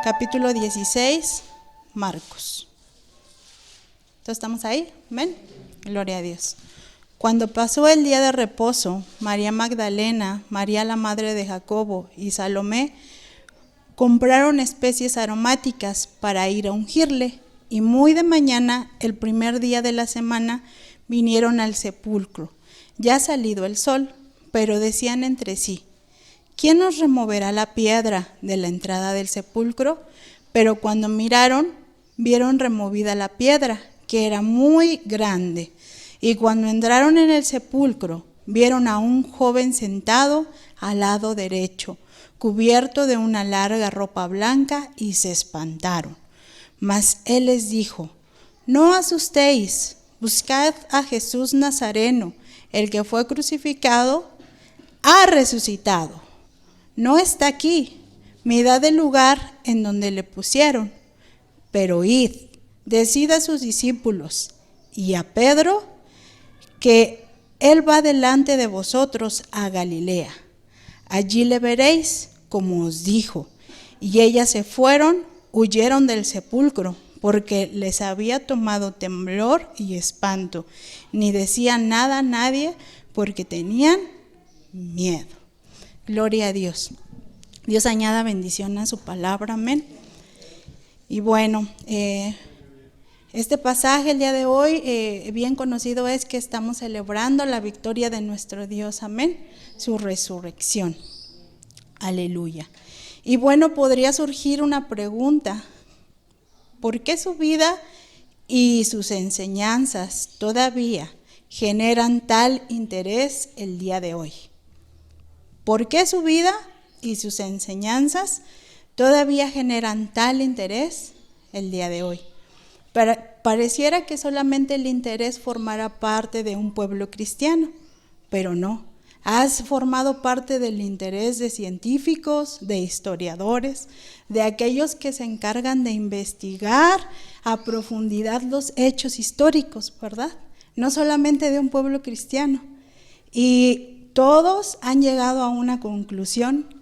capítulo 16, Marcos. ¿Todos estamos ahí? ¿Amén? Gloria a Dios. Cuando pasó el día de reposo, María Magdalena, María la madre de Jacobo y Salomé compraron especies aromáticas para ir a ungirle, y muy de mañana, el primer día de la semana, vinieron al sepulcro, ya salido el sol, pero decían entre sí: ¿quién nos removerá la piedra de la entrada del sepulcro? Pero cuando miraron, vieron removida la piedra, que era muy grande. Y cuando entraron en el sepulcro, vieron a un joven sentado al lado derecho, cubierto de una larga ropa blanca, y se espantaron. Mas él les dijo: no asustéis, buscad a Jesús Nazareno, el que fue crucificado, ha resucitado. No está aquí, mirad el lugar en donde le pusieron. Pero id, decid a sus discípulos y a Pedro que él va delante de vosotros a Galilea. Allí le veréis, como os dijo. Y ellas se fueron, huyeron del sepulcro, porque les había tomado temblor y espanto. Ni decían nada a nadie, porque tenían miedo. Gloria a Dios. Dios añada bendición a su palabra, amén. Y bueno, este pasaje el día de hoy, bien conocido es que estamos celebrando la victoria de nuestro Dios, amén, su resurrección. Aleluya. Y bueno, podría surgir una pregunta: ¿por qué su vida y sus enseñanzas todavía generan tal interés el día de hoy? ¿Por qué su vida y sus enseñanzas todavía generan tal interés el día de hoy? Pareciera que solamente el interés formara parte de un pueblo cristiano, pero no. Has formado parte del interés de científicos, de historiadores, de aquellos que se encargan de investigar a profundidad los hechos históricos, ¿verdad? No solamente de un pueblo cristiano. Y todos han llegado a una conclusión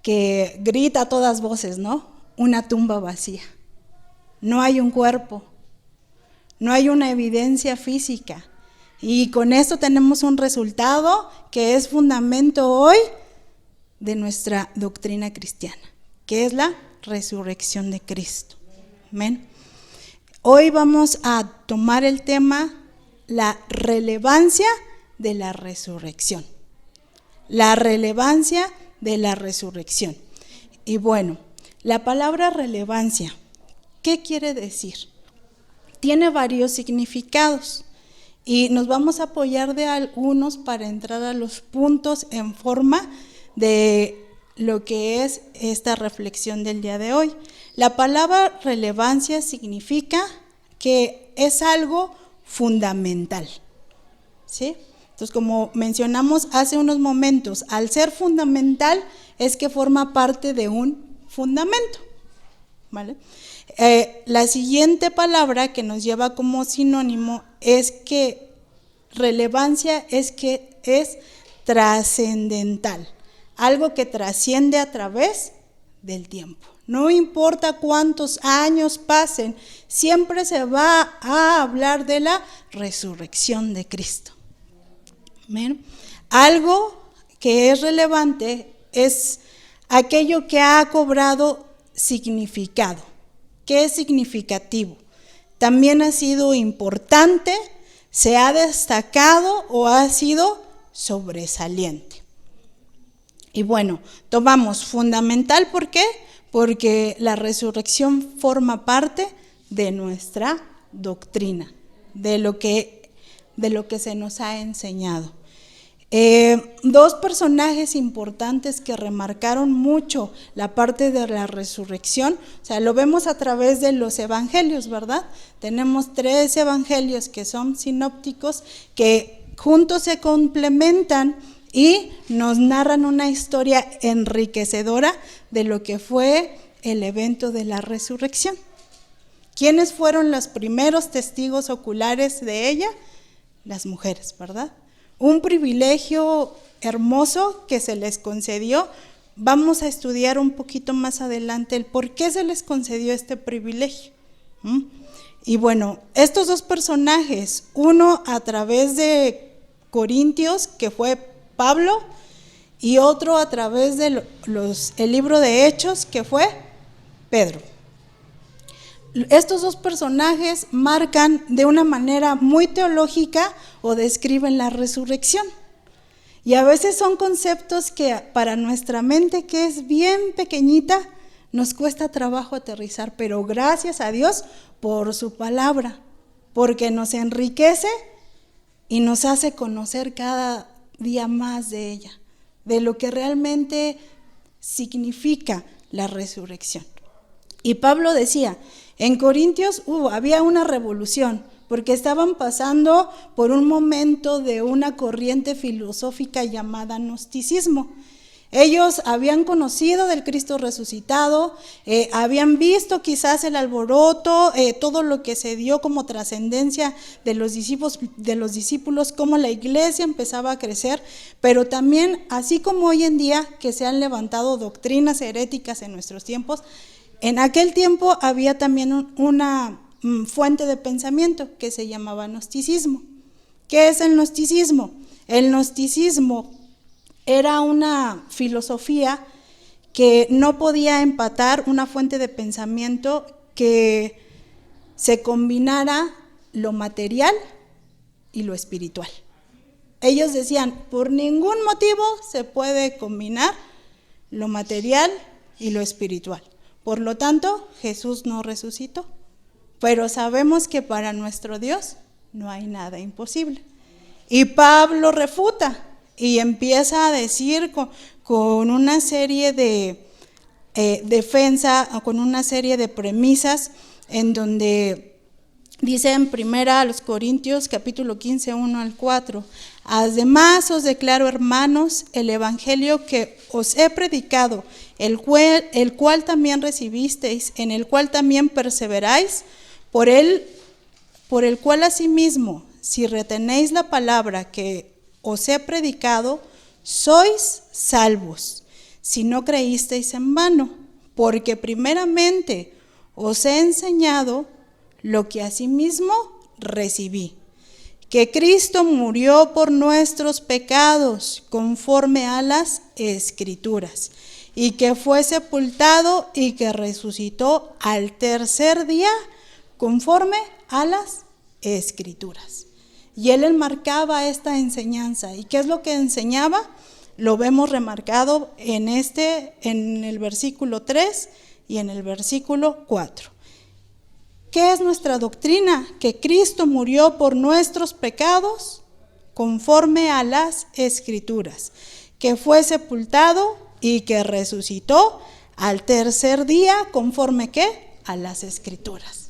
que grita a todas voces, ¿no? Una tumba vacía. No hay un cuerpo, no hay una evidencia física. Y con esto tenemos un resultado que es fundamento hoy de nuestra doctrina cristiana, que es la resurrección de Cristo. Amén. Hoy vamos a tomar el tema, la relevancia de la resurrección. La relevancia de la resurrección. Y bueno, la palabra relevancia, ¿qué quiere decir? Tiene varios significados y nos vamos a apoyar de algunos para entrar a los puntos en forma de lo que es esta reflexión del día de hoy. La palabra relevancia significa que es algo fundamental, ¿sí? Entonces, como mencionamos hace unos momentos, al ser fundamental es que forma parte de un fundamento, ¿vale? La siguiente palabra que nos lleva como sinónimo es que relevancia es que es trascendental, algo que trasciende a través del tiempo. No importa cuántos años pasen, siempre se va a hablar de la resurrección de Cristo. ¿Ven? Algo que es relevante es aquello que ha cobrado significado, que es significativo. También ha sido importante, se ha destacado o ha sido sobresaliente. Y bueno, tomamos fundamental, ¿por qué? Porque la resurrección forma parte de nuestra doctrina, de lo que se nos ha enseñado. Dos personajes importantes que remarcaron mucho la parte de la resurrección, o sea, lo vemos a través de los evangelios, ¿verdad? Tenemos 3 evangelios que son sinópticos, que juntos se complementan y nos narran una historia enriquecedora de lo que fue el evento de la resurrección. ¿Quiénes fueron los primeros testigos oculares de ella? Las mujeres, ¿verdad? Un privilegio hermoso que se les concedió vamos a estudiar un poquito más adelante el por qué se les concedió este privilegio. Y bueno, estos dos personajes, uno a través de Corintios, que fue Pablo, y otro a través de el libro de Hechos, que fue Pedro. Estos dos personajes marcan de una manera muy teológica o describen la resurrección. Y a veces son conceptos que para nuestra mente, que es bien pequeñita, nos cuesta trabajo aterrizar, pero gracias a Dios por su palabra, porque nos enriquece y nos hace conocer cada día más de ella, de lo que realmente significa la resurrección. Y Pablo decía, en Corintios había una revolución, porque estaban pasando por un momento de una corriente filosófica llamada gnosticismo. Ellos habían conocido del Cristo resucitado, habían visto quizás el alboroto, todo lo que se dio como trascendencia de los discípulos, cómo la iglesia empezaba a crecer, pero también, así como hoy en día que se han levantado doctrinas heréticas en nuestros tiempos, en aquel tiempo había también una fuente de pensamiento que se llamaba gnosticismo. ¿Qué es el gnosticismo? El gnosticismo era una filosofía que no podía empatar una fuente de pensamiento que se combinara lo material y lo espiritual. Ellos decían, por ningún motivo se puede combinar lo material y lo espiritual. Por lo tanto, Jesús no resucitó. Pero sabemos que para nuestro Dios no hay nada imposible. Y Pablo refuta y empieza a decir con una serie de defensa, con una serie de premisas, en donde dice en 1 Corintios capítulo 15, 1 al 4, además os declaro, hermanos, el evangelio que os he predicado, el cual también recibisteis, en el cual también perseveráis, por el cual asimismo, si retenéis la palabra que os he predicado, sois salvos, si no creísteis en vano, porque primeramente os he enseñado lo que asimismo recibí, que Cristo murió por nuestros pecados conforme a las Escrituras, y que fue sepultado y que resucitó al tercer día conforme a las Escrituras. Y él enmarcaba esta enseñanza. ¿Y qué es lo que enseñaba? Lo vemos remarcado en el versículo 3 y en el versículo 4. ¿Qué es nuestra doctrina? Que Cristo murió por nuestros pecados conforme a las Escrituras, que fue sepultado y que resucitó al tercer día conforme ¿qué? A las Escrituras.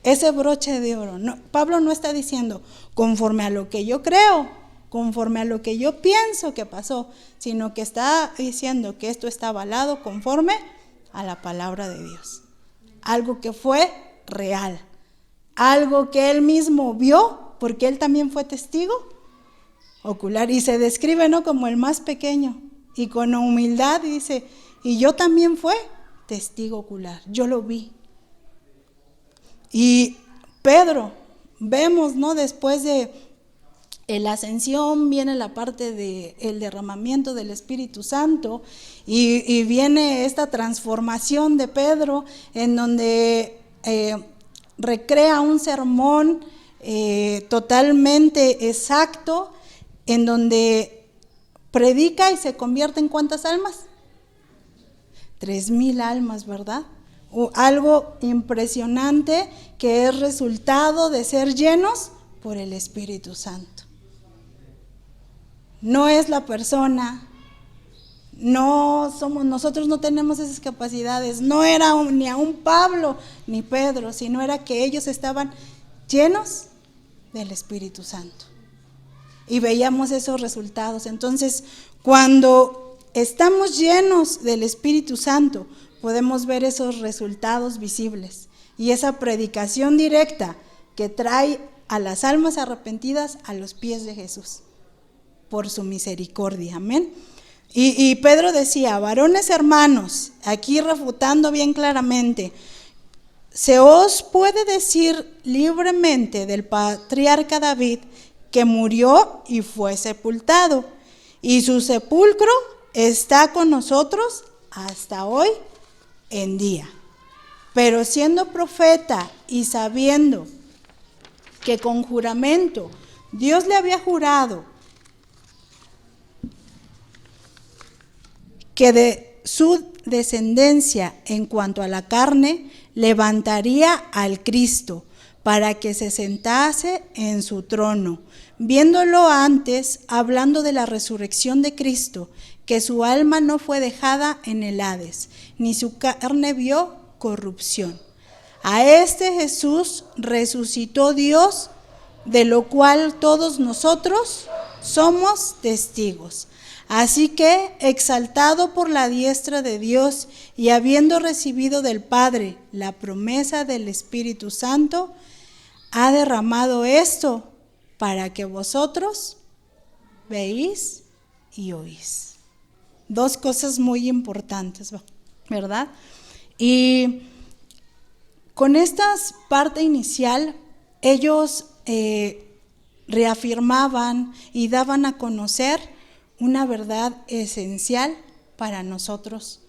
Ese broche de oro. No, Pablo no está diciendo conforme a lo que yo creo, conforme a lo que yo pienso que pasó, sino que está diciendo que esto está avalado conforme a la palabra de Dios. Algo que fue real, algo que él mismo vio, porque él también fue testigo ocular, y se describe, ¿no?, como el más pequeño, y con humildad dice, y yo también fue testigo ocular, yo lo vi. Y Pedro, vemos, ¿no?, después de la ascensión viene la parte del derramamiento del Espíritu Santo y viene esta transformación de Pedro en donde recrea un sermón totalmente exacto, en donde predica y se convierte en ¿cuántas almas? 3,000 almas, ¿verdad? Algo impresionante que es resultado de ser llenos por el Espíritu Santo. No es la persona, no somos, nosotros no tenemos esas capacidades, no era ni a un Pablo ni Pedro, sino era que ellos estaban llenos del Espíritu Santo. Y veíamos esos resultados. Entonces, cuando estamos llenos del Espíritu Santo, podemos ver esos resultados visibles y esa predicación directa que trae a las almas arrepentidas a los pies de Jesús por su misericordia. Amén. Y Pedro decía, varones hermanos, aquí refutando bien claramente, se os puede decir libremente del patriarca David que murió y fue sepultado, y su sepulcro está con nosotros hasta hoy en día. Pero siendo profeta y sabiendo que con juramento Dios le había jurado que de su descendencia en cuanto a la carne levantaría al Cristo para que se sentase en su trono, viéndolo antes, hablando de la resurrección de Cristo, que su alma no fue dejada en el Hades, ni su carne vio corrupción. A este Jesús resucitó Dios, de lo cual todos nosotros somos testigos. Así que, exaltado por la diestra de Dios y habiendo recibido del Padre la promesa del Espíritu Santo, ha derramado esto para que vosotros veáis y oís. Dos cosas muy importantes, ¿verdad? Y con esta parte inicial, ellos reafirmaban y daban a conocer una verdad esencial para nosotros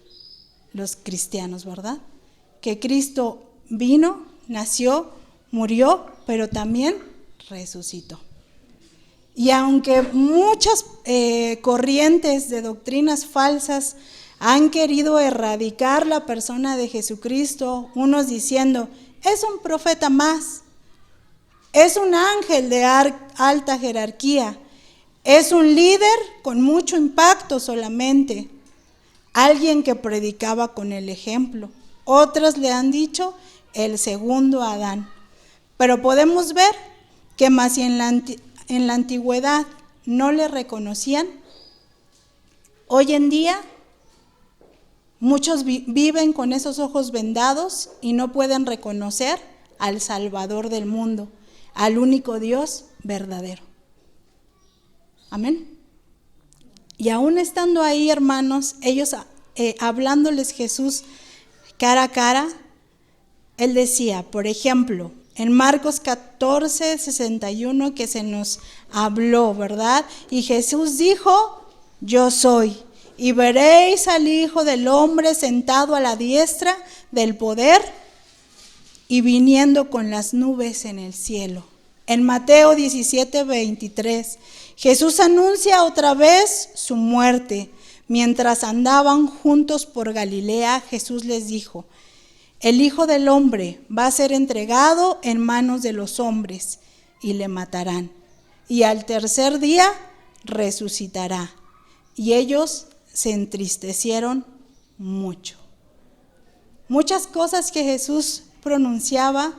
los cristianos, ¿verdad? Que Cristo vino, nació, murió, pero también resucitó. Y aunque muchas corrientes de doctrinas falsas han querido erradicar la persona de Jesucristo, unos diciendo, es un profeta más, es un ángel de alta jerarquía, es un líder con mucho impacto solamente, alguien que predicaba con el ejemplo. Otras le han dicho el segundo Adán. Pero podemos ver que más si en la antigüedad no le reconocían, hoy en día muchos viven con esos ojos vendados y no pueden reconocer al Salvador del mundo, al único Dios verdadero. Amén. Y aún estando ahí, hermanos, ellos hablándoles Jesús cara a cara, él decía, por ejemplo, en Marcos 14, 61, que se nos habló, ¿verdad? Y Jesús dijo, yo soy, y veréis al Hijo del Hombre sentado a la diestra del poder y viniendo con las nubes en el cielo. En Mateo 17, 23, Jesús anuncia otra vez su muerte. Mientras andaban juntos por Galilea, Jesús les dijo, el Hijo del Hombre va a ser entregado en manos de los hombres y le matarán. Y al tercer día resucitará. Y ellos se entristecieron mucho. Muchas cosas que Jesús pronunciaba,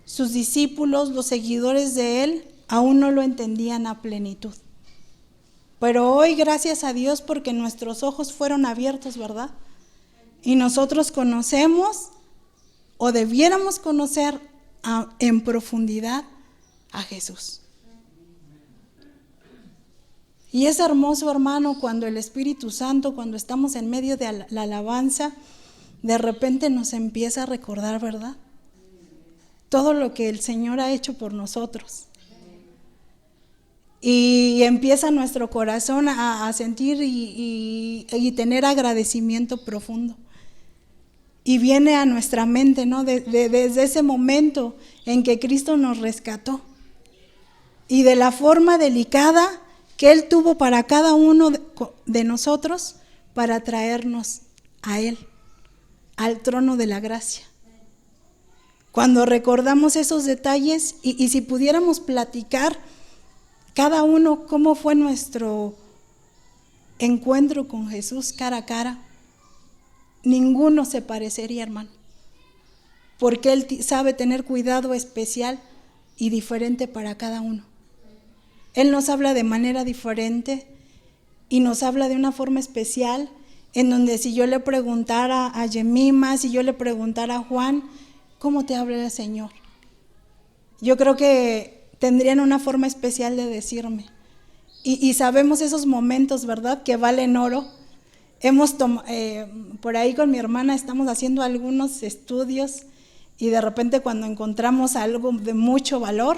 sus discípulos, los seguidores de él, aún no lo entendían a plenitud. Pero hoy, gracias a Dios, porque nuestros ojos fueron abiertos, ¿verdad? Y nosotros conocemos, o debiéramos conocer en profundidad a Jesús. Y es hermoso, hermano, cuando el Espíritu Santo, cuando estamos en medio de la alabanza, de repente nos empieza a recordar, ¿verdad? Todo lo que el Señor ha hecho por nosotros. Y empieza nuestro corazón a sentir y tener agradecimiento profundo. Y viene a nuestra mente, ¿no? Desde ese momento en que Cristo nos rescató. Y de la forma delicada que Él tuvo para cada uno de nosotros para traernos a Él, al trono de la gracia. Cuando recordamos esos detalles y si pudiéramos platicar cada uno cómo fue nuestro encuentro con Jesús cara a cara, ninguno se parecería, hermano, porque Él sabe tener cuidado especial y diferente para cada uno. Él nos habla de manera diferente y nos habla de una forma especial, en donde si yo le preguntara a Yemima, si yo le preguntara a Juan, ¿cómo te habla el Señor? Yo creo que tendrían una forma especial de decirme. y sabemos esos momentos, ¿verdad?, que valen oro. Por ahí con mi hermana estamos haciendo algunos estudios y de repente cuando encontramos algo de mucho valor,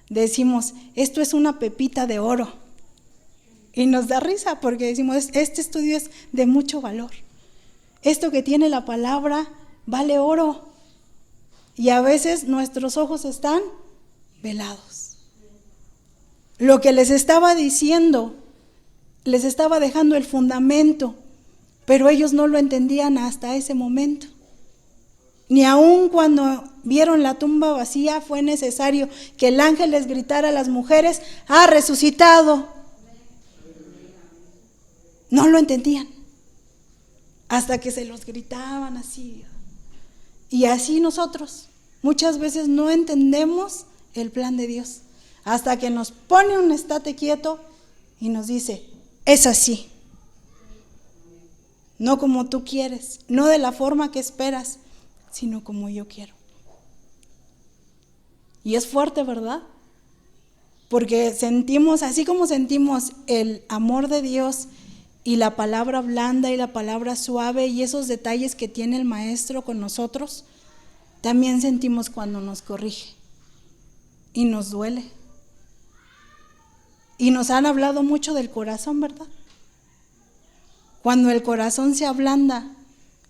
decimos, esto es una pepita de oro. Y nos da risa porque decimos, este estudio es de mucho valor. Esto que tiene la palabra vale oro. Y a veces nuestros ojos están velados. Lo que les estaba diciendo, les estaba dejando el fundamento, pero ellos no lo entendían hasta ese momento. Ni aun cuando vieron la tumba vacía fue necesario que el ángel les gritara a las mujeres, ¡ha resucitado! No lo entendían, hasta que se los gritaban así. Y así nosotros muchas veces no entendemos el plan de Dios, hasta que nos pone un estate quieto y nos dice, es así. No como tú quieres, no de la forma que esperas, sino como yo quiero. Y es fuerte, ¿verdad? Porque sentimos, así como sentimos el amor de Dios y la palabra blanda y la palabra suave y esos detalles que tiene el maestro con nosotros, también sentimos cuando nos corrige y nos duele. Y nos han hablado mucho del corazón, ¿verdad? Cuando el corazón se ablanda,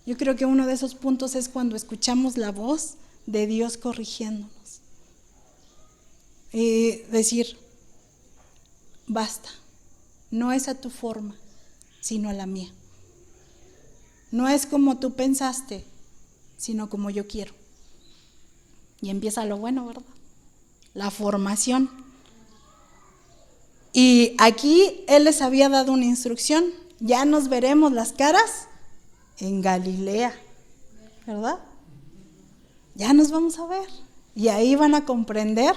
yo creo que uno de esos puntos es cuando escuchamos la voz de Dios corrigiéndonos. Y decir, basta, no es a tu forma, sino a la mía. No es como tú pensaste, sino como yo quiero. Y empieza lo bueno, ¿verdad? La formación. Y aquí Él les había dado una instrucción. Ya nos veremos las caras en Galilea, ¿verdad? Ya nos vamos a ver. Y ahí van a comprender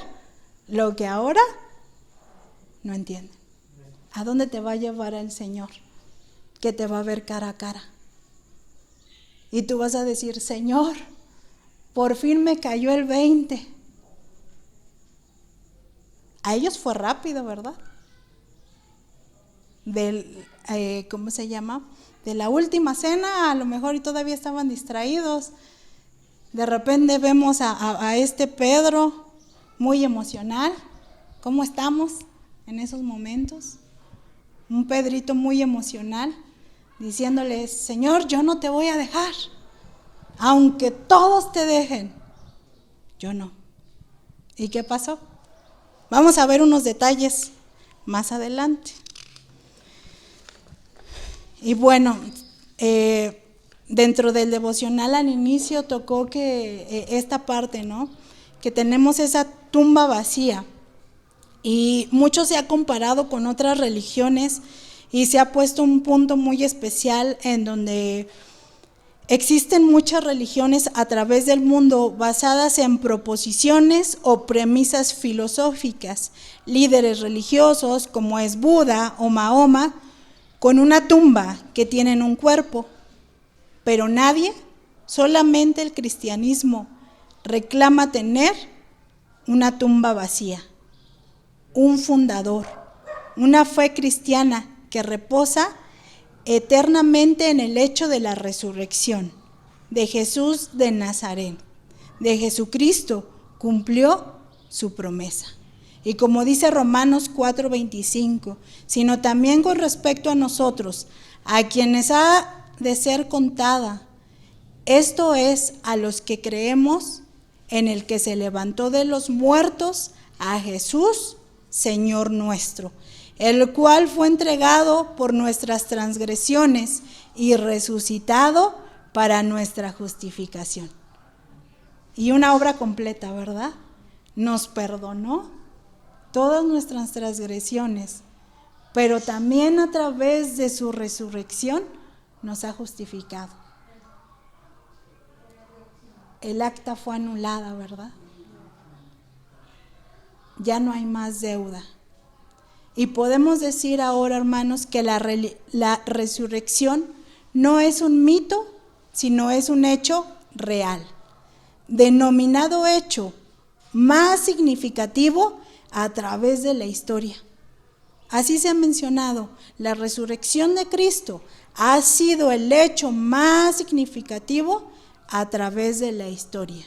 lo que ahora no entienden. ¿A dónde te va a llevar el Señor? Que te va a ver cara a cara. Y tú vas a decir, Señor, por fin me cayó el 20. A ellos fue rápido, ¿verdad? ¿Cómo se llama? De la última cena, a lo mejor y todavía estaban distraídos. De repente vemos a este Pedro muy emocional. ¿Cómo estamos en esos momentos? Un Pedrito muy emocional, diciéndole, Señor, yo no te voy a dejar. Aunque todos te dejen, yo no. ¿Y qué pasó? Vamos a ver unos detalles más adelante. Y bueno, dentro del devocional al inicio tocó que esta parte, ¿no? Que tenemos esa tumba vacía. Y mucho se ha comparado con otras religiones y se ha puesto un punto muy especial en donde existen muchas religiones a través del mundo basadas en proposiciones o premisas filosóficas, líderes religiosos como es Buda o Mahoma, con una tumba que tienen un cuerpo, pero nadie, solamente el cristianismo, reclama tener una tumba vacía, un fundador, una fe cristiana que reposa eternamente en el hecho de la resurrección de Jesús de Nazaret, de Jesucristo, cumplió su promesa. Y como dice Romanos 4:25, sino también con respecto a nosotros, a quienes ha de ser contada, esto es, a los que creemos en el que se levantó de los muertos, a Jesús, Señor nuestro, el cual fue entregado por nuestras transgresiones y resucitado para nuestra justificación. Y una obra completa, ¿verdad? Nos perdonó todas nuestras transgresiones, pero también a través de su resurrección nos ha justificado. El acta fue anulada, ¿verdad? Ya no hay más deuda. Y podemos decir ahora, hermanos, que la resurrección no es un mito, sino es un hecho real, denominado hecho más significativo a través de la historia. Así se ha mencionado, la resurrección de Cristo ha sido el hecho más significativo a través de la historia,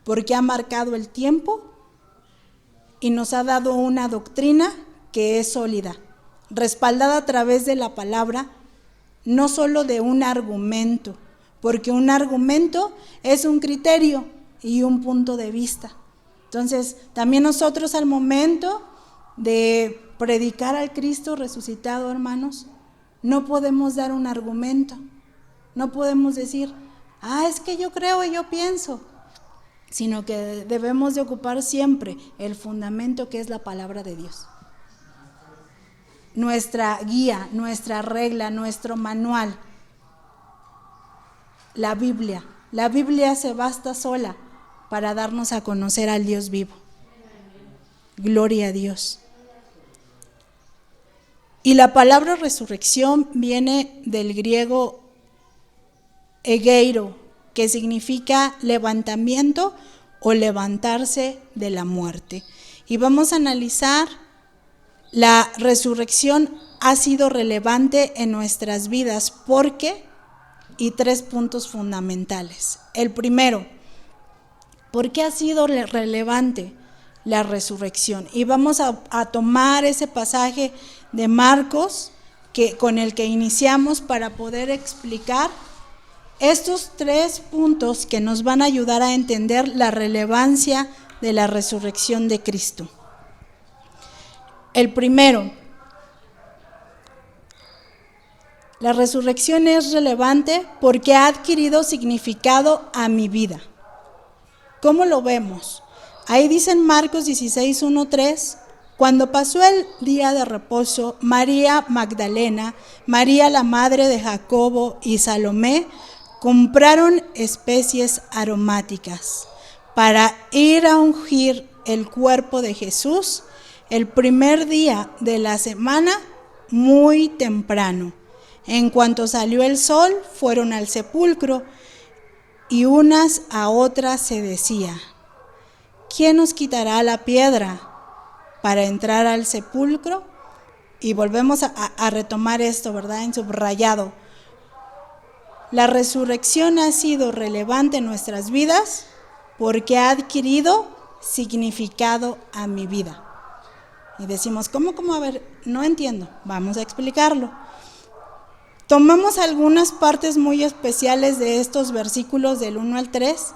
porque ha marcado el tiempo y nos ha dado una doctrina que es sólida, respaldada a través de la palabra, no solo de un argumento, porque un argumento es un criterio y un punto de vista. Entonces, también nosotros al momento de predicar al Cristo resucitado, hermanos, no podemos dar un argumento, no podemos decir, es que yo creo y yo pienso, sino que debemos de ocupar siempre el fundamento que es la palabra de Dios. Nuestra guía, nuestra regla, nuestro manual, la Biblia. La Biblia se basta sola para darnos a conocer al Dios vivo. Gloria a Dios. Y la palabra resurrección viene del griego egeiro, que significa levantamiento o levantarse de la muerte. Y vamos a analizar, la resurrección ha sido relevante en nuestras vidas porque, y 3 puntos fundamentales. El primero, ¿por qué ha sido relevante la resurrección? Y vamos a tomar ese pasaje de Marcos con el que iniciamos para poder explicar estos 3 puntos que nos van a ayudar a entender la relevancia de la resurrección de Cristo. El primero, la resurrección es relevante porque ha adquirido significado a mi vida. ¿Cómo lo vemos? Ahí dice en Marcos 16, 1, 3, cuando pasó el día de reposo, María Magdalena, María la madre de Jacobo y Salomé compraron especies aromáticas para ir a ungir el cuerpo de Jesús el primer día de la semana muy temprano. En cuanto salió el sol, fueron al sepulcro y unas a otras se decía, ¿quién nos quitará la piedra para entrar al sepulcro? Y volvemos a retomar esto, ¿verdad? En subrayado. La resurrección ha sido relevante en nuestras vidas porque ha adquirido significado a mi vida. Y decimos, ¿cómo? A ver, no entiendo. Vamos a explicarlo. Tomamos algunas partes muy especiales de estos versículos del 1 al 3.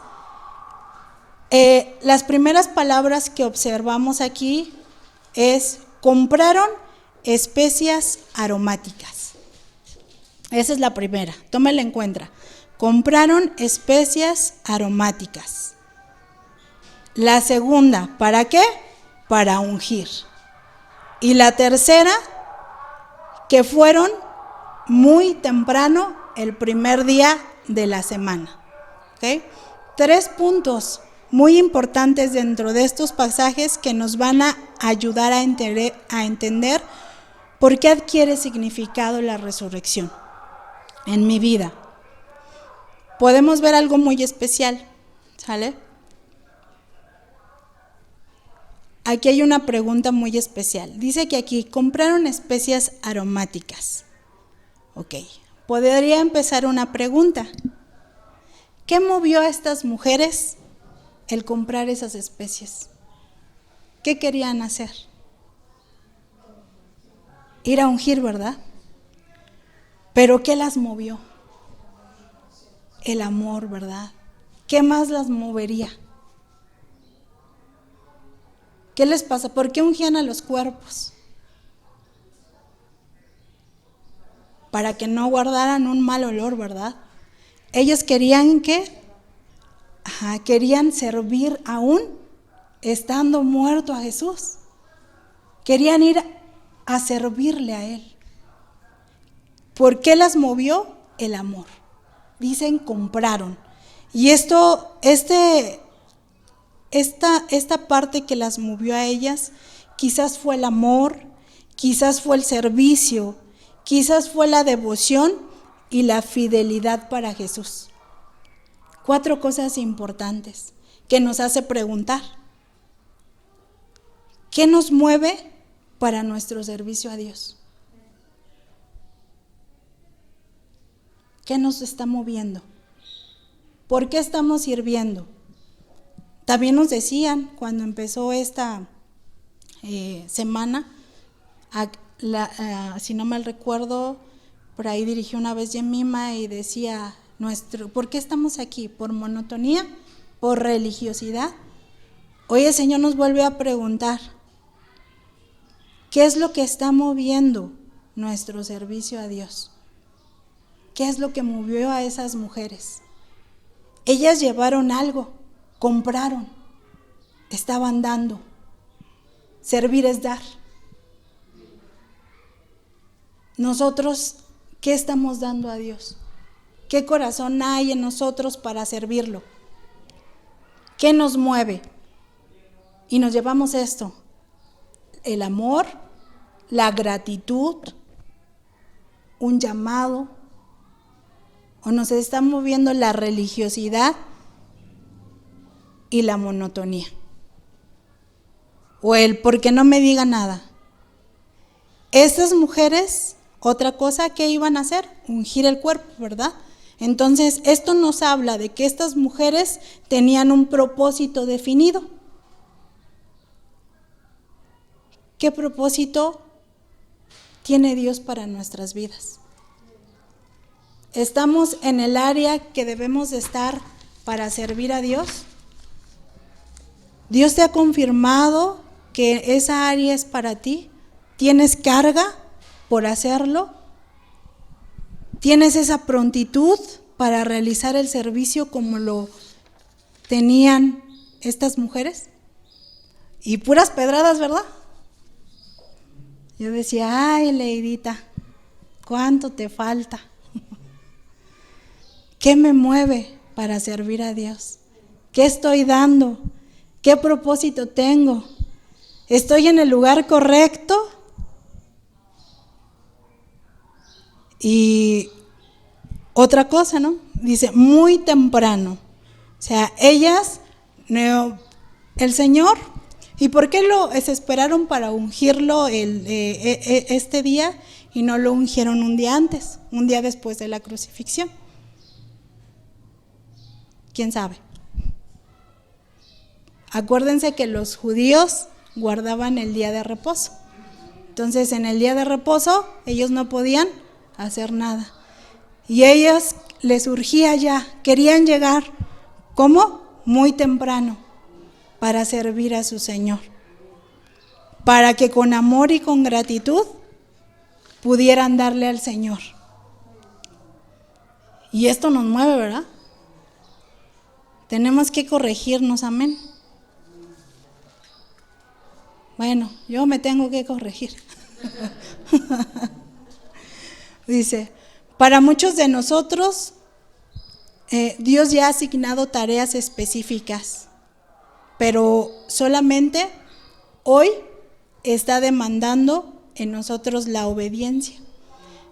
Las primeras palabras que observamos aquí es, compraron especias aromáticas. Esa es la primera, tómela en cuenta. Compraron especias aromáticas. La segunda, ¿para qué? Para ungir. Y la tercera, que fueron muy temprano el primer día de la semana. ¿Okay? 3 puntos muy importantes dentro de estos pasajes que nos van a ayudar a entender por qué adquiere significado la resurrección en mi vida. Podemos ver algo muy especial, ¿sale? Aquí hay una pregunta muy especial. Dice que aquí compraron especias aromáticas. Ok, podría empezar una pregunta. ¿Qué movió a estas mujeres el comprar esas especies? ¿Qué querían hacer? Ir a ungir, ¿verdad? ¿Pero qué las movió? El amor, ¿verdad? ¿Qué más las movería? ¿Qué les pasa? ¿Por qué ungían a los cuerpos? Para que no guardaran un mal olor, ¿verdad? Ellos querían querían servir aún estando muerto a Jesús. Querían ir a servirle a Él. ¿Por qué las movió? El amor. Dicen, compraron. Y esta parte que las movió a ellas, quizás fue el amor, quizás fue el servicio, quizás fue la devoción y la fidelidad para Jesús. 4 cosas importantes que nos hace preguntar. ¿Qué nos mueve para nuestro servicio a Dios? ¿Qué nos está moviendo? ¿Por qué estamos sirviendo? También nos decían cuando empezó esta semana, si no mal recuerdo, por ahí dirigí una vez Yemima y decía, ¿por qué estamos aquí? ¿Por monotonía? ¿Por religiosidad? Hoy el Señor nos vuelve a preguntar, ¿qué es lo que está moviendo nuestro servicio a Dios? ¿Qué es lo que movió a esas mujeres? Ellas llevaron algo, compraron, estaban dando. Servir es dar. Nosotros, ¿qué estamos dando a Dios? ¿Qué corazón hay en nosotros para servirlo? ¿Qué nos mueve? Y nos llevamos esto, el amor, la gratitud, un llamado, o nos está moviendo la religiosidad y la monotonía, o el porque no me diga nada. Estas mujeres, otra cosa que iban a hacer, ungir el cuerpo, ¿verdad? Entonces, esto nos habla de que estas mujeres tenían un propósito definido. ¿Qué propósito tiene Dios para nuestras vidas? ¿Estamos en el área que debemos de estar para servir a Dios? ¿Dios te ha confirmado que esa área es para ti? ¿Tienes carga por hacerlo? ¿Tienes esa prontitud para realizar el servicio como lo tenían estas mujeres? Y puras pedradas, ¿verdad? Yo decía, ay, Leidita, ¿cuánto te falta? ¿Qué me mueve para servir a Dios? ¿Qué estoy dando? ¿Qué propósito tengo? ¿Estoy en el lugar correcto? Y otra cosa, ¿no? Dice, muy temprano. O sea, ellas, el Señor, ¿y por qué se esperaron para ungirlo este día y no lo ungieron un día antes, un día después de la crucifixión? ¿Quién sabe? Acuérdense que los judíos guardaban el día de reposo. Entonces, en el día de reposo, ellos no podían hacer nada. Y ellos les urgía ya, querían llegar, ¿cómo? Muy temprano, para servir a su Señor. Para que con amor y con gratitud pudieran darle al Señor. Y esto nos mueve, ¿verdad? Tenemos que corregirnos, amén. Bueno, yo me tengo que corregir. Dice, para muchos de nosotros, Dios ya ha asignado tareas específicas, pero solamente hoy está demandando en nosotros la obediencia.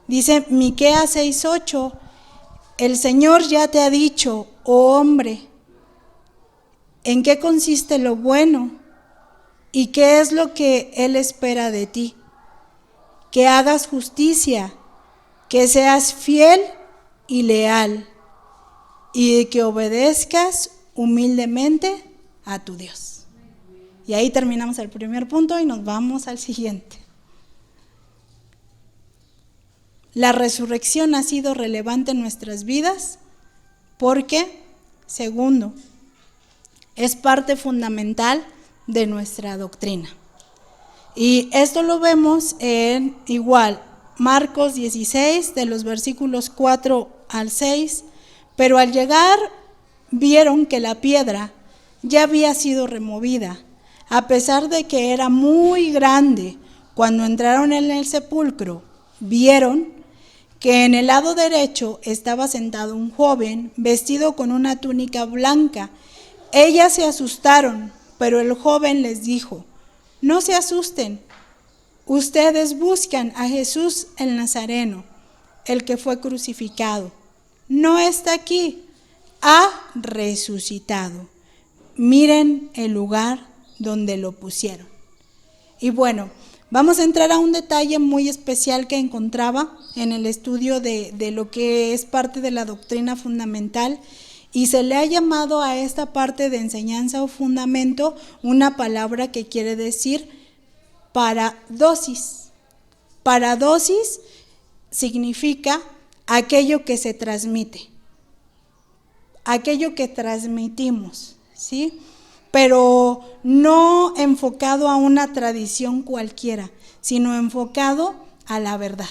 Dice Miqueas 6:8, el Señor ya te ha dicho, oh hombre, ¿en qué consiste lo bueno? ¿Y qué es lo que Él espera de ti? Que hagas justicia, que seas fiel y leal, y que obedezcas humildemente a tu Dios. Y ahí terminamos el primer punto y nos vamos al siguiente. La resurrección ha sido relevante en nuestras vidas porque, segundo, es parte fundamental de nuestra doctrina. Y esto lo vemos en igual Marcos 16, de los versículos 4 al 6, pero al llegar vieron que la piedra ya había sido removida, a pesar de que era muy grande. Cuando entraron en el sepulcro, vieron que en el lado derecho estaba sentado un joven vestido con una túnica blanca. Ellas se asustaron, pero el joven les dijo, no se asusten, ustedes buscan a Jesús el Nazareno, el que fue crucificado. No está aquí, ha resucitado. Miren el lugar donde lo pusieron. Y bueno, Vamos a entrar a un detalle muy especial que encontraba en el estudio de lo que es parte de la doctrina fundamental, y se le ha llamado a esta parte de enseñanza o fundamento una palabra que quiere decir paradosis. Paradosis significa aquello que se transmite, aquello que transmitimos, ¿sí? Pero no enfocado a una tradición cualquiera, sino enfocado a la verdad.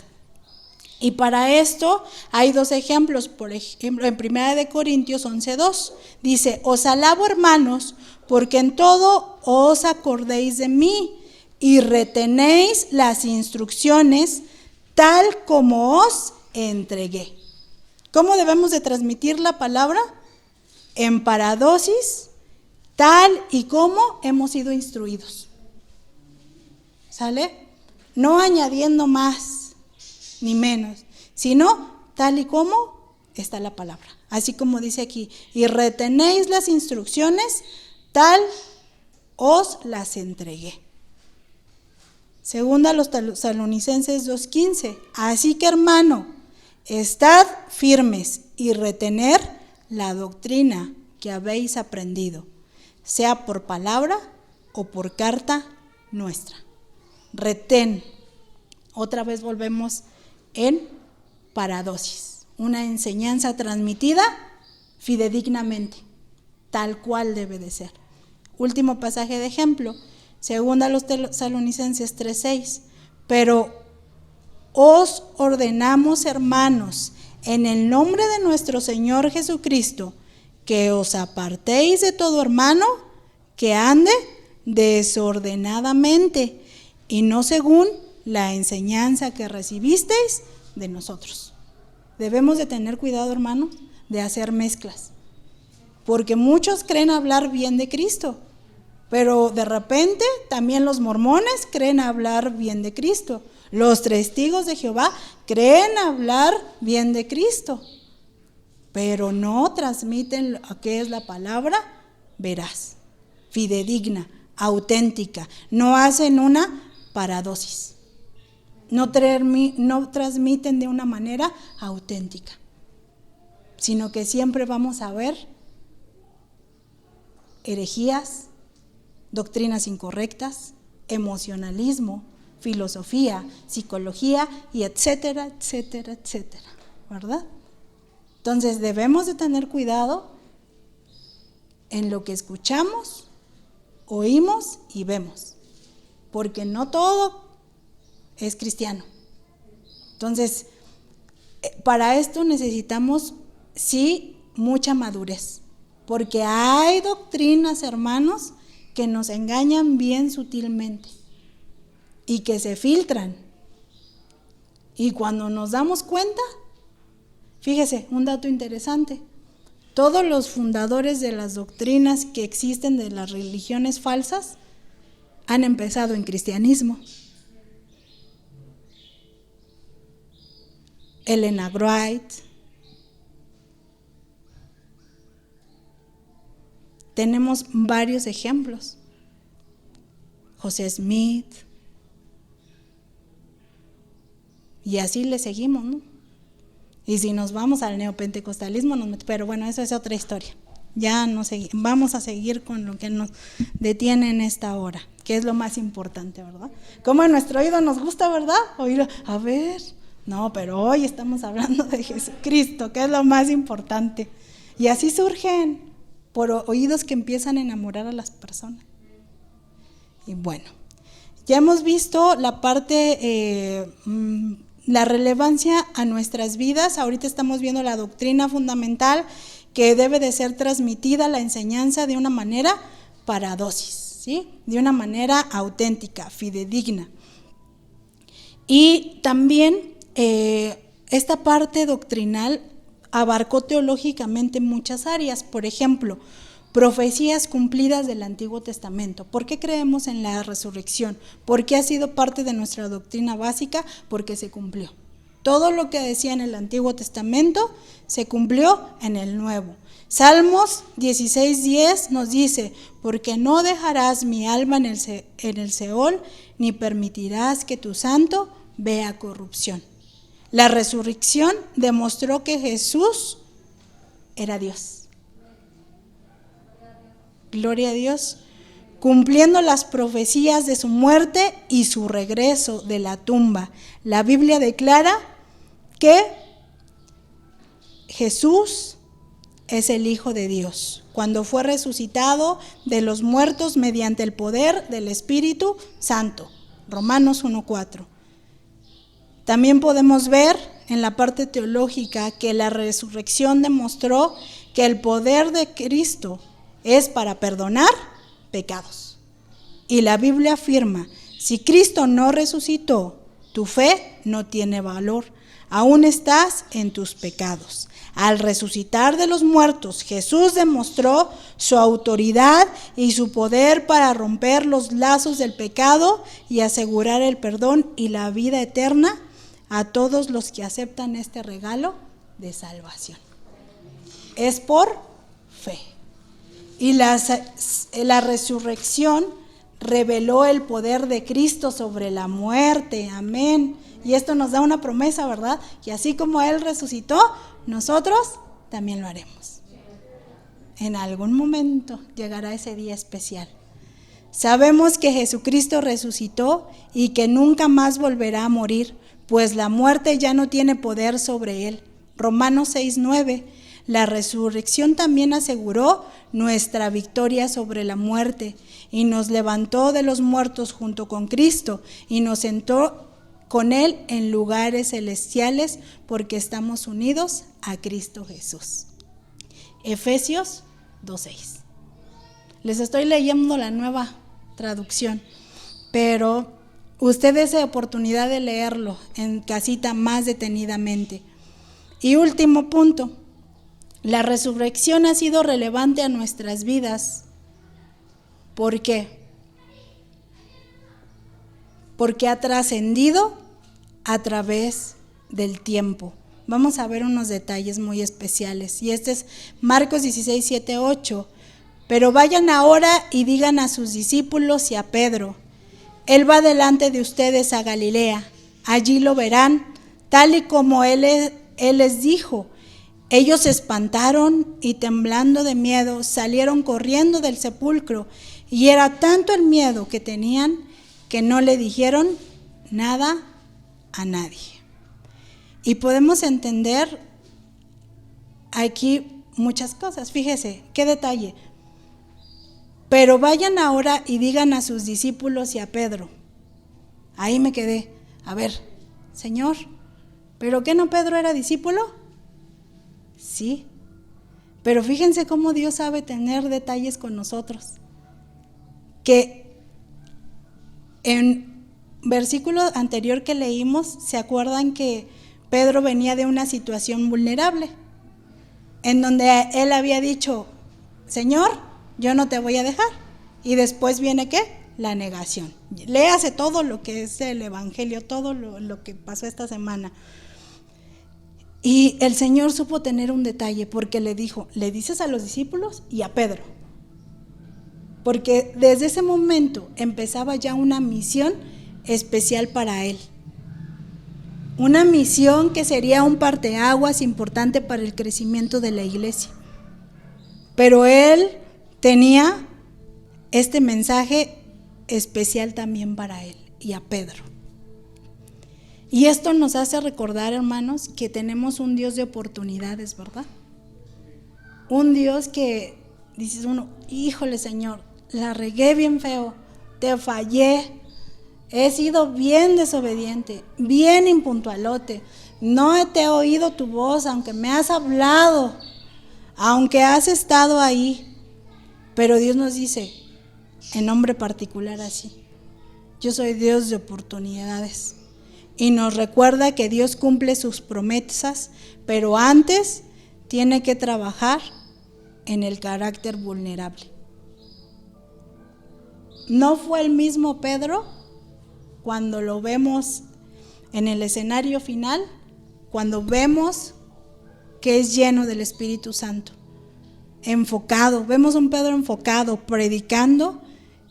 Y para esto hay dos ejemplos. Por ejemplo, en 1 Corintios 11:2 dice: os alabo, hermanos, porque en todo os acordéis de mí y retenéis las instrucciones tal como os entregué. ¿Cómo debemos de transmitir la palabra? En paradosis, tal y como hemos sido instruidos. ¿Sale? No añadiendo más ni menos, sino tal y como está la palabra. Así como dice aquí: y retenéis las instrucciones, tal os las entregué. Segunda a los Tesalonicenses 2:15. Así que, hermano, estad firmes y retener la doctrina que habéis aprendido, sea por palabra o por carta nuestra. Retén. Otra vez volvemos en paradosis, una enseñanza transmitida fidedignamente, tal cual debe de ser. Último pasaje de ejemplo, segunda a los Tesalonicenses 3:6. Pero os ordenamos, hermanos, en el nombre de nuestro Señor Jesucristo, que os apartéis de todo hermano que ande desordenadamente y no según la enseñanza que recibisteis de nosotros. Debemos de tener cuidado, hermanos, de hacer mezclas, porque muchos creen hablar bien de Cristo, pero de repente también los mormones creen hablar bien de Cristo, los testigos de Jehová creen hablar bien de Cristo, pero no transmiten lo que es la palabra veraz, fidedigna, auténtica. No hacen una paradosis, no transmiten de una manera auténtica, sino que siempre vamos a ver herejías, doctrinas incorrectas, emocionalismo, filosofía, psicología y etcétera, etcétera, etcétera, ¿verdad? Entonces debemos de tener cuidado en lo que escuchamos, oímos y vemos, porque no todo es cristiano. Entonces, para esto necesitamos, sí, mucha madurez, porque hay doctrinas, hermanos, que nos engañan bien sutilmente y que se filtran. Y cuando nos damos cuenta, fíjese, un dato interesante: todos los fundadores de las doctrinas que existen de las religiones falsas han empezado en cristianismo. Ellen White. Tenemos varios ejemplos. José Smith. Y así le seguimos, ¿no? Y si nos vamos al neopentecostalismo, pero bueno, eso es otra historia. Ya no vamos a seguir con lo que nos detiene en esta hora, que es lo más importante, ¿verdad? Como en nuestro oído nos gusta, ¿verdad? Oír, a ver, no, pero hoy estamos hablando de Jesucristo, que es lo más importante. Y así surgen por oídos que empiezan a enamorar a las personas. Y bueno, ya hemos visto la parte, la relevancia a nuestras vidas. Ahorita estamos viendo la doctrina fundamental, que debe de ser transmitida la enseñanza de una manera paradosis, ¿sí? De una manera auténtica, fidedigna. Y también esta parte doctrinal abarcó teológicamente muchas áreas. Por ejemplo, profecías cumplidas del Antiguo Testamento. ¿Por qué creemos en la resurrección? ¿Por qué ha sido parte de nuestra doctrina básica? Porque se cumplió. Todo lo que decía en el Antiguo Testamento se cumplió en el Nuevo. Salmos 16:10 nos dice, porque no dejarás mi alma en el Seol, ni permitirás que tu santo vea corrupción. La resurrección demostró que Jesús era Dios. Gloria a Dios. Cumpliendo las profecías de su muerte y su regreso de la tumba. La Biblia declara que Jesús es el Hijo de Dios, cuando fue resucitado de los muertos mediante el poder del Espíritu Santo. Romanos 1:4. También podemos ver en la parte teológica que la resurrección demostró que el poder de Cristo es para perdonar pecados. Y la Biblia afirma, si Cristo no resucitó, tu fe no tiene valor, aún estás en tus pecados. Al resucitar de los muertos, Jesús demostró su autoridad y su poder para romper los lazos del pecado y asegurar el perdón y la vida eterna a todos los que aceptan este regalo de salvación. Es por fe. Y la resurrección reveló el poder de Cristo sobre la muerte. Amén. Y esto nos da una promesa, ¿verdad? Que así como Él resucitó, nosotros también lo haremos. En algún momento llegará ese día especial. Sabemos que Jesucristo resucitó y que nunca más volverá a morir, pues la muerte ya no tiene poder sobre Él. Romanos 6:9. La resurrección también aseguró nuestra victoria sobre la muerte y nos levantó de los muertos junto con Cristo y nos sentó con Él en lugares celestiales porque estamos unidos a Cristo Jesús. Efesios 2:6. Les estoy leyendo la nueva traducción, pero usted dése oportunidad de leerlo en casita más detenidamente. Y último punto. La resurrección ha sido relevante a nuestras vidas. ¿Por qué? Porque ha trascendido a través del tiempo. Vamos a ver unos detalles muy especiales. Y este es Marcos 16:7-8. Pero vayan ahora y digan a sus discípulos y a Pedro, Él va delante de ustedes a Galilea. Allí lo verán, tal y como Él les dijo. Ellos se espantaron y temblando de miedo salieron corriendo del sepulcro, y era tanto el miedo que tenían que no le dijeron nada a nadie. Y podemos entender aquí muchas cosas. Fíjese, qué detalle. Pero vayan ahora y digan a sus discípulos y a Pedro. Ahí me quedé. A ver, Señor, ¿pero qué no Pedro era discípulo? Sí, pero fíjense cómo Dios sabe tener detalles con nosotros. Que en versículo anterior que leímos, ¿se acuerdan que Pedro venía de una situación vulnerable? En donde él había dicho, Señor, yo no te voy a dejar. Y después viene ¿qué? La negación. Léase todo lo que es el evangelio, todo lo que pasó esta semana. Y el Señor supo tener un detalle porque le dijo, le dices a los discípulos y a Pedro. Porque desde ese momento empezaba ya una misión especial para él. Una misión que sería un parteaguas importante para el crecimiento de la iglesia. Pero él tenía este mensaje especial también para él y a Pedro. Y esto nos hace recordar, hermanos, que tenemos un Dios de oportunidades, ¿verdad? Un Dios que dices uno, híjole Señor, la regué bien feo, te fallé, he sido bien desobediente, bien impuntualote, no te he oído tu voz, aunque me has hablado, aunque has estado ahí. Pero Dios nos dice, en nombre particular así, yo soy Dios de oportunidades. Y nos recuerda que Dios cumple sus promesas, pero antes tiene que trabajar en el carácter vulnerable. ¿No fue el mismo Pedro cuando lo vemos en el escenario final? Cuando vemos que es lleno del Espíritu Santo. enfocado, vemos un Pedro enfocado, predicando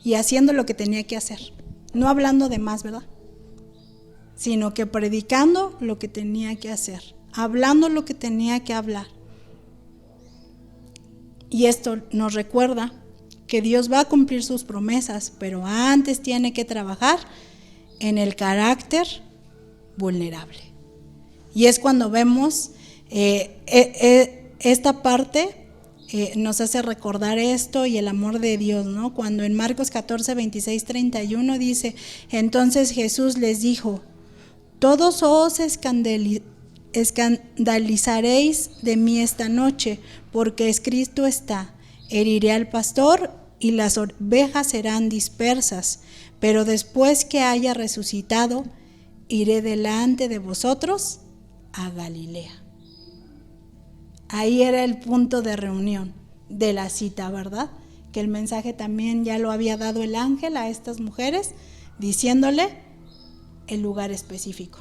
y haciendo lo que tenía que hacer. No hablando de más, ¿verdad? Sino que predicando lo que tenía que hacer, hablando lo que tenía que hablar. Y esto nos recuerda que Dios va a cumplir sus promesas, pero antes tiene que trabajar en el carácter vulnerable. Y es cuando vemos esta parte, nos hace recordar esto y el amor de Dios, ¿no? Cuando en Marcos 14, 26, 31 dice: entonces Jesús les dijo: todos os escandalizaréis de mí esta noche, porque escrito está: heriré al pastor y las ovejas serán dispersas, pero después que haya resucitado, iré delante de vosotros a Galilea. Ahí era el punto de reunión de la cita, ¿verdad? Que el mensaje también ya lo había dado el ángel a estas mujeres, diciéndole el lugar específico.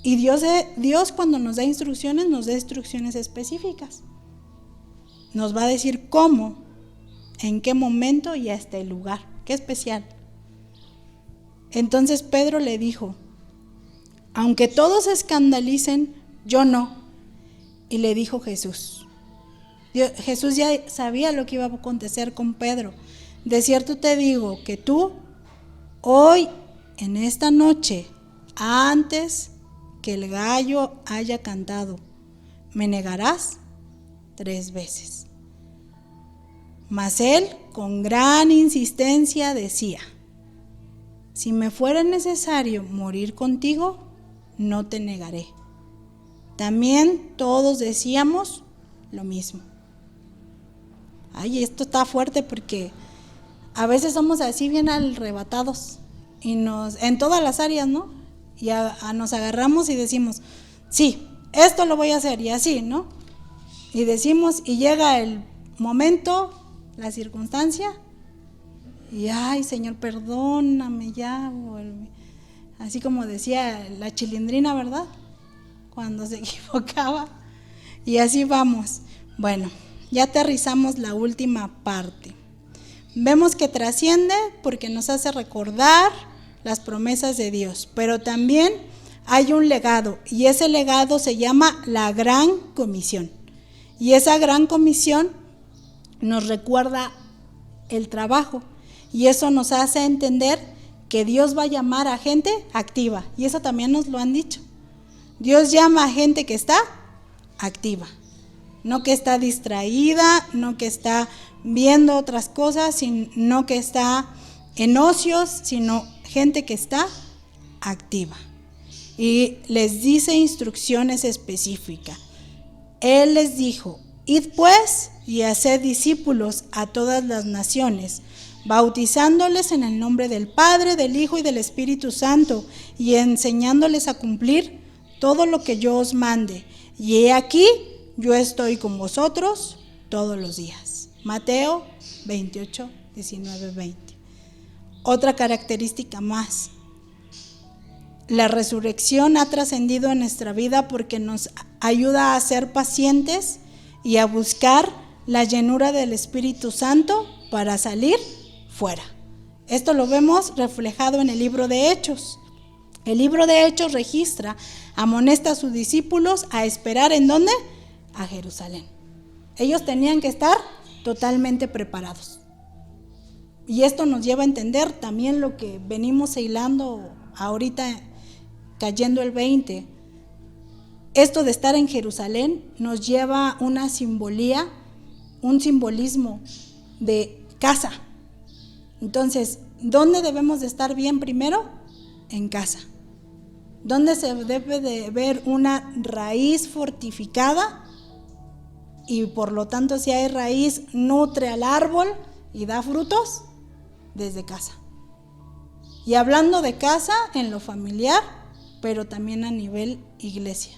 Y Dios cuando nos da instrucciones específicas. Nos va a decir cómo, en qué momento y hasta el lugar. Qué especial. Entonces Pedro le dijo: aunque todos se escandalicen, yo no. Y le dijo Jesús. Jesús ya sabía lo que iba a acontecer con Pedro. De cierto te digo que tú, hoy, en esta noche, antes que el gallo haya cantado, me negarás 3 veces. Mas él, con gran insistencia, decía: si me fuera necesario morir contigo, no te negaré. También todos decíamos lo mismo. Ay, esto está fuerte porque a veces somos así bien arrebatados y en todas las áreas, ¿no? Y nos agarramos y decimos: sí, esto lo voy a hacer, y así, ¿no? Y decimos, y llega el momento, la circunstancia, y ay, Señor, perdóname ya, así como decía la Chilindrina, ¿verdad? Cuando se equivocaba, y así vamos. Bueno, ya aterrizamos la última parte. Vemos que trasciende porque nos hace recordar las promesas de Dios, pero también hay un legado, y ese legado se llama la Gran Comisión. Y esa Gran Comisión nos recuerda el trabajo, y eso nos hace entender que Dios va a llamar a gente activa, y eso también nos lo han dicho. Dios llama a gente que está activa, no que está distraída, no que está viendo otras cosas, sino que está en ocios, sino gente que está activa. Y les dice instrucciones específicas. Él les dijo: id pues y haced discípulos a todas las naciones, bautizándoles en el nombre del Padre, del Hijo y del Espíritu Santo, y enseñándoles a cumplir todo lo que yo os mande. Y he aquí, yo estoy con vosotros todos los días. Mateo 28, 19, 20. Otra característica más. La resurrección ha trascendido en nuestra vida porque nos ayuda a ser pacientes y a buscar la llenura del Espíritu Santo para salir fuera. Esto lo vemos reflejado en el libro de Hechos. El libro de Hechos registra, amonesta a sus discípulos a esperar ¿en dónde? A Jerusalén. Ellos tenían que estar totalmente preparados. Y esto nos lleva a entender también lo que venimos hilando ahorita, cayendo el 20. Esto de estar en Jerusalén nos lleva una simbolía, un simbolismo de casa. Entonces, ¿dónde debemos de estar bien primero? En casa. ¿Dónde se debe de ver una raíz fortificada? Y por lo tanto, si hay raíz, nutre al árbol y da frutos desde casa. Y hablando de casa, en lo familiar, pero también a nivel iglesia.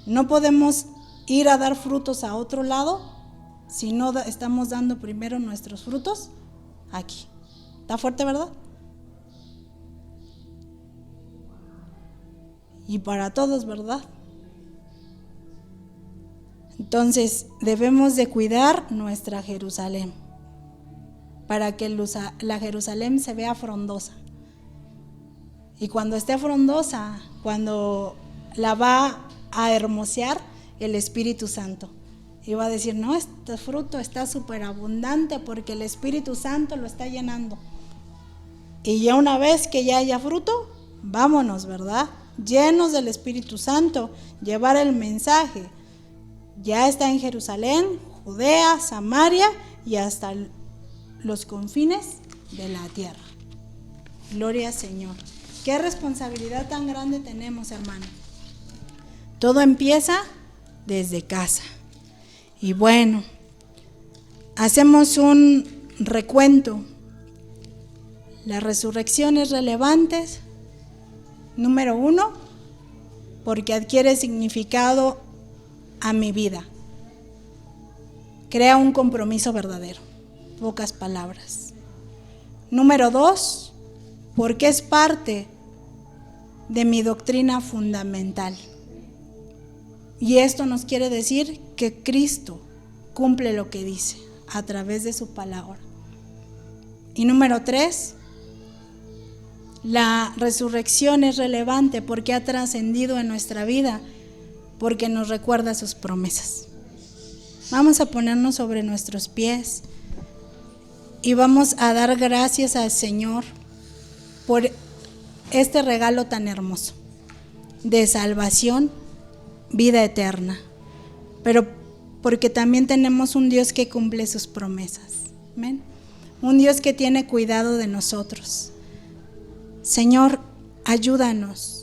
No podemos ir a dar frutos a otro lado si no estamos dando primero nuestros frutos aquí. ¿Está fuerte, verdad? Y para todos, ¿verdad? Entonces debemos de cuidar nuestra Jerusalén para que la Jerusalén se vea frondosa. Y cuando esté frondosa, cuando la va a hermosear el Espíritu Santo, y va a decir, no, este fruto está súper abundante porque el Espíritu Santo lo está llenando. Y ya una vez que ya haya fruto, vámonos, ¿verdad? Llenos del Espíritu Santo, llevar el mensaje. Ya está en Jerusalén, Judea, Samaria y hasta los confines de la tierra. Gloria al Señor. Qué responsabilidad tan grande tenemos, hermano. Todo empieza desde casa. Y bueno, hacemos un recuento. Las resurrecciones relevantes. Número 1, porque adquiere significado a mi vida. Crea un compromiso verdadero. Pocas palabras. Número 2, porque es parte de mi doctrina fundamental. Y esto nos quiere decir que Cristo cumple lo que dice a través de su palabra. Y número 3, la resurrección es relevante porque ha trascendido en nuestra vida, porque nos recuerda sus promesas. Vamos a ponernos sobre nuestros pies y vamos a dar gracias al Señor por este regalo tan hermoso de salvación, vida eterna, pero porque también tenemos un Dios que cumple sus promesas. ¿Amén? Un Dios que tiene cuidado de nosotros. Señor, ayúdanos